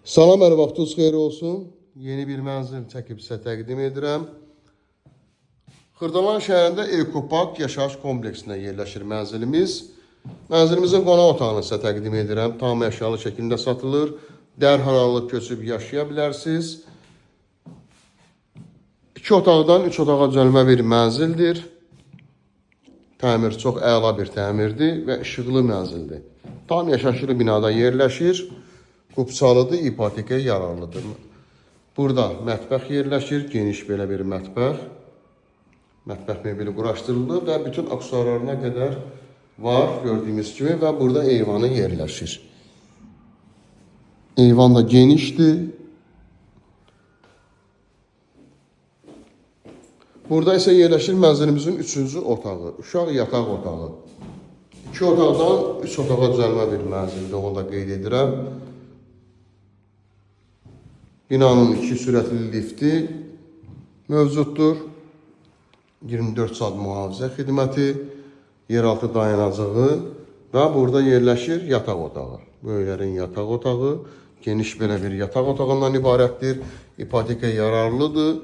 Salam, hər vaxtınız xeyir olsun. Yeni bir mənzil çəkib sizə təqdim edirəm. Xırdalan şəhərində Ekopark yaşayış kompleksində yerləşir mənzilimiz. Mənzilimizin qonaq otağını sizə təqdim edirəm. Tam əşyalı şəkildə satılır. Dərhal köçüb yaşaya bilərsiniz. 2 otaqdan 3 otağa düzəlmə bir mənzildir. Təmir çox əla bir təmirdir və işıqlı mənzildir. Tam yaşayışlı binada yerləşir. Qupçalıdır, ipotekaya yararlıdır. Burada mətbəx yerləşir, geniş belə bir mətbəx. Mətbəx mebeli quraşdırılır və bütün aksesuarlarına qədər var, gördüyümüz kimi, və burada eyvanı yerləşir. Eyvan da genişdir. Burada isə yerləşir mənzilimizin 3-cü otağı, uşaq yataq otağı. 2 otaqdan 3 otağa düzəlmə bir mənzildir, onu da qeyd edirəm. Binanın 2 sürətli lifti mövcuddur. 24 saat mühafizə xidməti, yeraltı dayanacağı və burada yerləşir yataq otağı. Böyüklərin yataq otağı, geniş belə bir yataq otağından ibarətdir. İpotekaya yararlıdır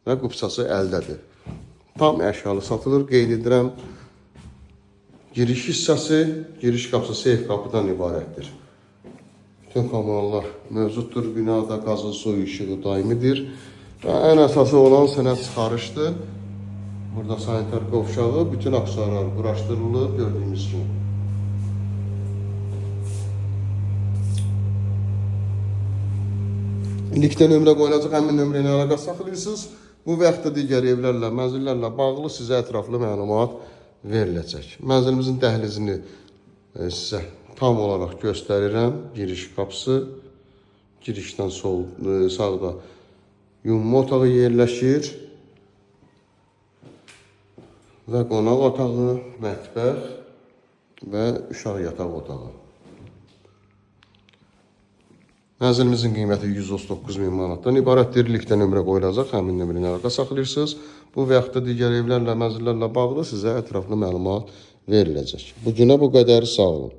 və qupçası əldədir. Tam əşyalı satılır, qeyd edirəm. Giriş hissəsi, giriş qapısı seyf qapıdan ibarətdir. Bütün kanallar mövcuddur. Binada qazın su işığı daimidir. Və ən əsası olan sənəd çıxarışdır. Burada sanitar qovşağı, bütün aksesuarlar quraşdırılır, gördüyümüz kimi. Likdə nömrə qoyulacaq, həmin nömrə ilə əlaqə saxlayırsınız. Bu və yaxud da digər evlərlə, mənzillərlə bağlı sizə ətraflı məlumat veriləcək. Mənzilimizin dəhlizini sizə tam olaraq göstərirəm. Giriş qapısı, girişdən sağda yumma otağı yerləşir və qonaq otağı, mətbəx və uşaq yataq otağı. Mənzilimizin qiyməti 139.000 manatdan ibarətdir. Likdə nömrə qoyulacaq, həmin nömrə ilə əlaqə saxlayırsınız. Bu və yaxud da digər evlərlə, mənzillərlə bağlı sizə ətraflı məlumat veriləcək. Bu günə bu qədər, sağ olun.